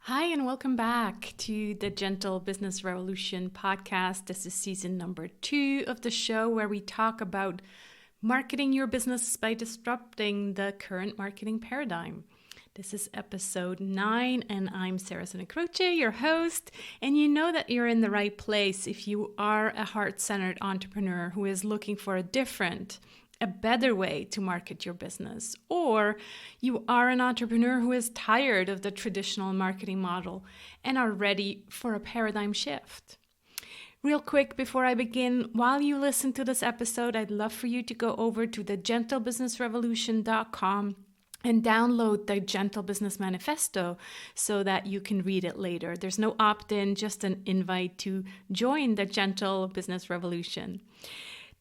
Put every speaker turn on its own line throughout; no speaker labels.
Hi, and welcome back to the Gentle Business Revolution podcast. This is season number 2 of the show where we talk about marketing your business by disrupting the current marketing paradigm. This is episode 9, and I'm Sarah Santacroce, your host. And you know that you're in the right place if you are a heart-centered entrepreneur who is looking for a better way to market your business, or you are an entrepreneur who is tired of the traditional marketing model and are ready for a paradigm shift. Real quick before I begin, while you listen to this episode, I'd love for you to go over to theGentleBusinessRevolution.com and download the Gentle Business Manifesto so that you can read it later. There's no opt-in, just an invite to join the Gentle Business Revolution.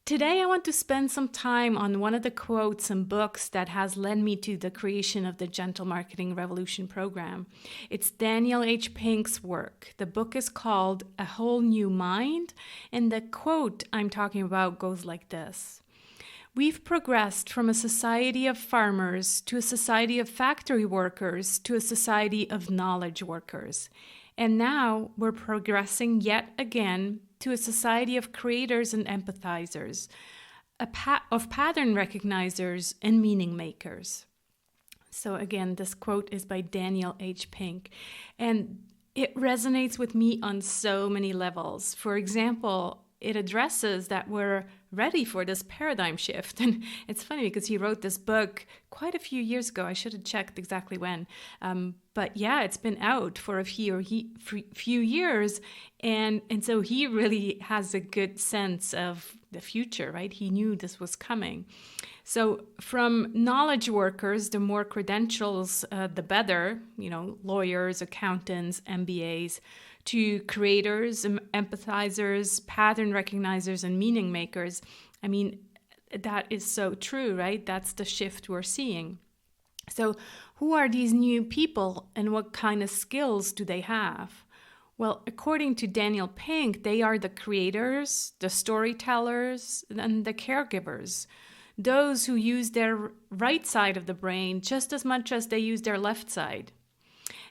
Today, I want to spend some time on one of the quotes and books that has led me to the creation of the Gentle Marketing Revolution program. It's Daniel H. Pink's work. The book is called A Whole New Mind, and the quote I'm talking about goes like this. We've progressed from a society of farmers to a society of factory workers to a society of knowledge workers. And now we're progressing yet again to a society of creators and empathizers, of pattern recognizers and meaning makers. So again, this quote is by Daniel H. Pink, and it resonates with me on so many levels. For example, it addresses that we're ready for this paradigm shift. And it's funny because he wrote this book quite a few years ago. I should have checked exactly when. But yeah, it's been out for a few years. And so he really has a good sense of the future, right? He knew this was coming. So from knowledge workers, the more credentials, the better, lawyers, accountants, MBAs, to creators, empathizers, pattern recognizers, and meaning makers. I mean, that is so true, right? That's the shift we're seeing. So who are these new people and what kind of skills do they have? Well, according to Daniel Pink, they are the creators, the storytellers, and the caregivers. Those who use their right side of the brain just as much as they use their left side.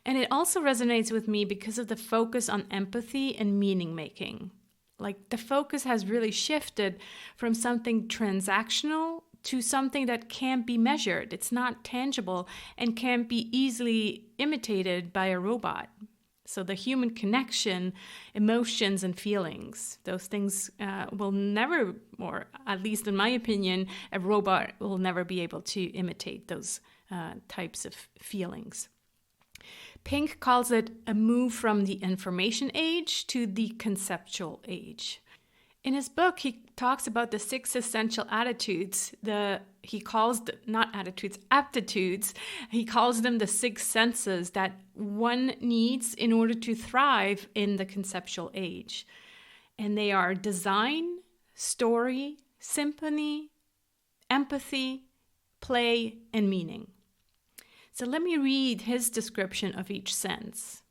And it also resonates with me because of the focus on empathy and meaning making. Like the focus has really shifted from something transactional to something that can't be measured. It's not tangible and can't be easily imitated by a robot. So the human connection, emotions, and feelings, those things will never, or at least in my opinion, a robot will never be able to imitate those types of feelings. Pink calls it a move from the information age to the conceptual age. In his book, he talks about the 6 essential attitudes. Aptitudes. He calls them the 6 senses that one needs in order to thrive in the conceptual age. And they are design, story, symphony, empathy, play, and meaning. So let me read his description of each sense.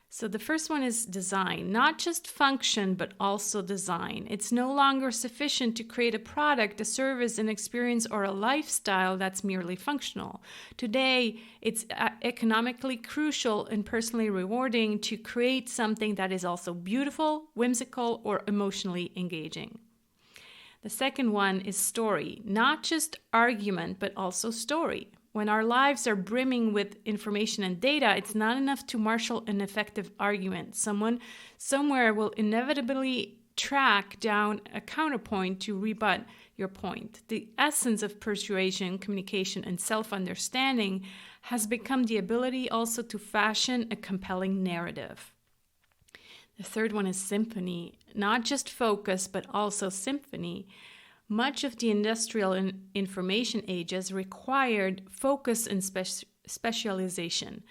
So the first one is design, not just function, but also design. It's no longer sufficient to create a product, a service, an experience, or a lifestyle that's merely functional. Today, it's economically crucial and personally rewarding to create something that is also beautiful, whimsical, or emotionally engaging. The second one is story, not just argument, but also story. When our lives are brimming with information and data, it's not enough to marshal an effective argument. Someone somewhere will inevitably track down a counterpoint to rebut your point. The essence of persuasion, communication, and self-understanding has become the ability also to fashion a compelling narrative. The third one is symphony, not just focus, but also symphony. Much of the industrial and information ages required focus and specialization.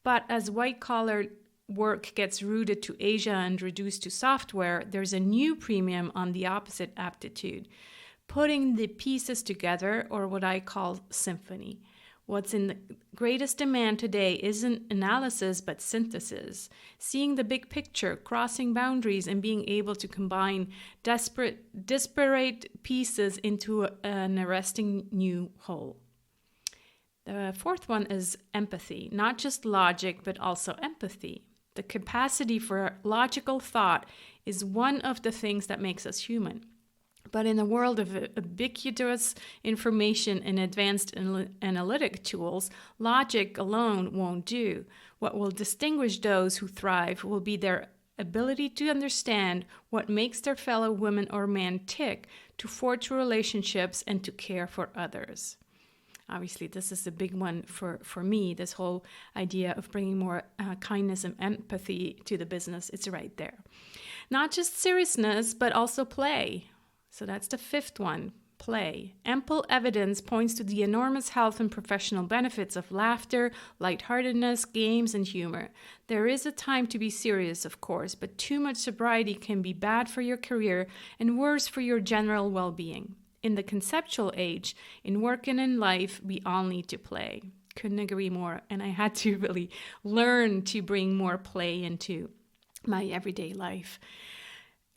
But as white-collar work gets rooted to Asia and reduced to software, there's a new premium on the opposite aptitude, putting the pieces together, or what I call symphony. What's in the greatest demand today isn't analysis, but synthesis. Seeing the big picture, crossing boundaries, and being able to combine disparate pieces into an arresting new whole. The fourth one is empathy, not just logic, but also empathy. The capacity for logical thought is one of the things that makes us human. But in a world of ubiquitous information and advanced analytic tools, logic alone won't do. What will distinguish those who thrive will be their ability to understand what makes their fellow women or men tick, to forge relationships, and to care for others. Obviously, this is a big one for me, this whole idea of bringing more kindness and empathy to the business. It's right there. Not just seriousness, but also play. So that's the fifth one, play. Ample evidence points to the enormous health and professional benefits of laughter, lightheartedness, games, and humor. There is a time to be serious, of course, but too much sobriety can be bad for your career and worse for your general well-being. In the conceptual age, in work and in life, we all need to play. Couldn't agree more. And I had to really learn to bring more play into my everyday life.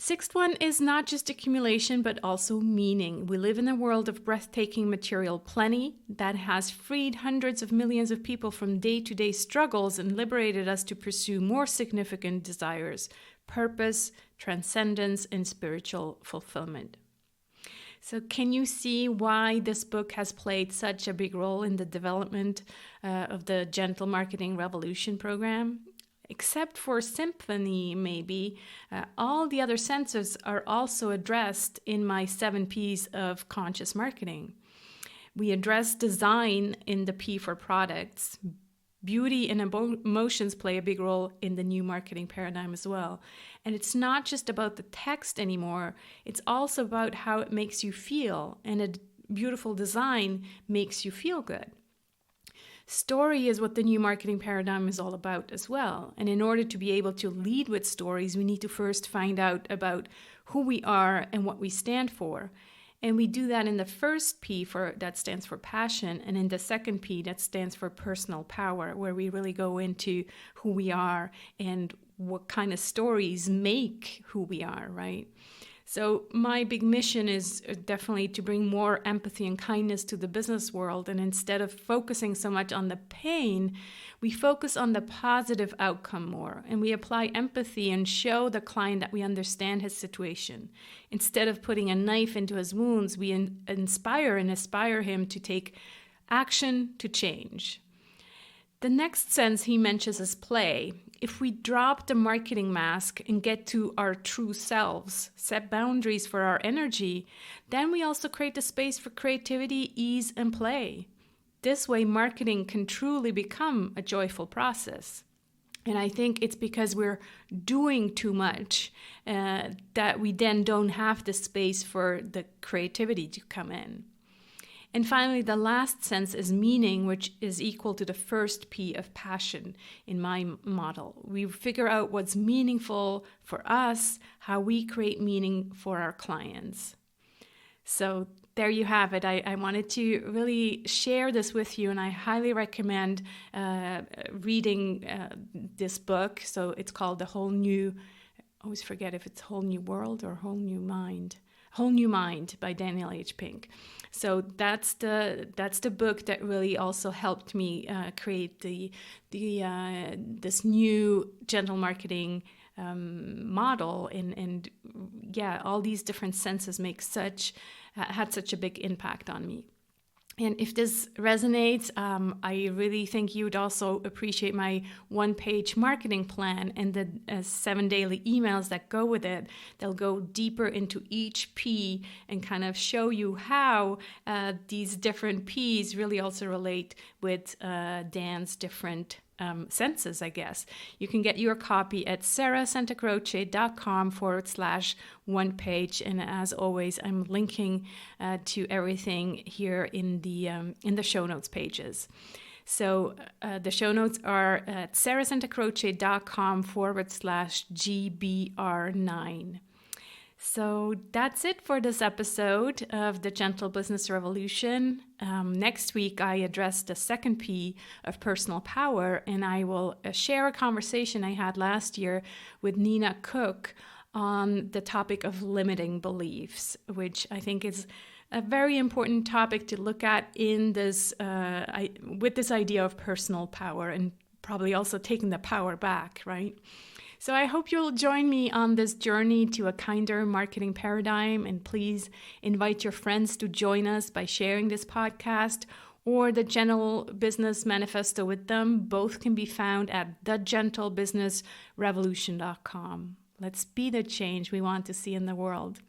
Sixth one is not just accumulation, but also meaning. We live in a world of breathtaking material plenty that has freed hundreds of millions of people from day-to-day struggles and liberated us to pursue more significant desires, purpose, transcendence, and spiritual fulfillment. So can you see why this book has played such a big role in the development of the Gentle Marketing Revolution program? Except for Symphony, maybe, all the other senses are also addressed in my 7 Ps of conscious marketing. We address design in the P for products. Beauty and emotions play a big role in the new marketing paradigm as well. And it's not just about the text anymore. It's also about how it makes you feel. And a beautiful design makes you feel good. Story is what the new marketing paradigm is all about as well. And in order to be able to lead with stories, we need to first find out about who we are and what we stand for. And we do that in the first P that stands for passion, and in the second P that stands for personal power, where we really go into who we are and what kind of stories make who we are, right? So my big mission is definitely to bring more empathy and kindness to the business world. And instead of focusing so much on the pain, we focus on the positive outcome more. And we apply empathy and show the client that we understand his situation. Instead of putting a knife into his wounds, we inspire and aspire him to take action to change. The next sense he mentions is play. If we drop the marketing mask and get to our true selves, set boundaries for our energy, then we also create the space for creativity, ease, and play. This way, marketing can truly become a joyful process. And I think it's because we're doing too much that we then don't have the space for the creativity to come in. And finally, the last sense is meaning, which is equal to the first P of passion in my model. We figure out what's meaningful for us, how we create meaning for our clients. So there you have it. I wanted to really share this with you, and I highly recommend reading this book. So it's called I always forget if it's Whole New World or Whole New Mind. Whole New Mind by Daniel H. Pink. So that's the book that really also helped me create this new gentle marketing model, and all these different senses had such a big impact on me. And if this resonates, I really think you would also appreciate my 1-page marketing plan and the 7 daily emails that go with it. They'll go deeper into each P and kind of show you how these different Ps really also relate with Dan's different senses, I guess. You can get your copy at sarahsantacroce.com/1page. And as always, I'm linking to everything here in the show notes pages. So the show notes are at sarahsantacroce.com/GBR9. So that's it for this episode of the Gentle Business Revolution. Next week, I address the second P of personal power, and I will share a conversation I had last year with Nina Cook on the topic of limiting beliefs, which I think is a very important topic to look at in this, with this idea of personal power and probably also taking the power back, right? So I hope you'll join me on this journey to a kinder marketing paradigm, and please invite your friends to join us by sharing this podcast or the Gentle Business Manifesto with them. Both can be found at thegentlebusinessrevolution.com. Let's be the change we want to see in the world.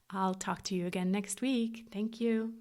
I'll talk to you again next week. Thank you.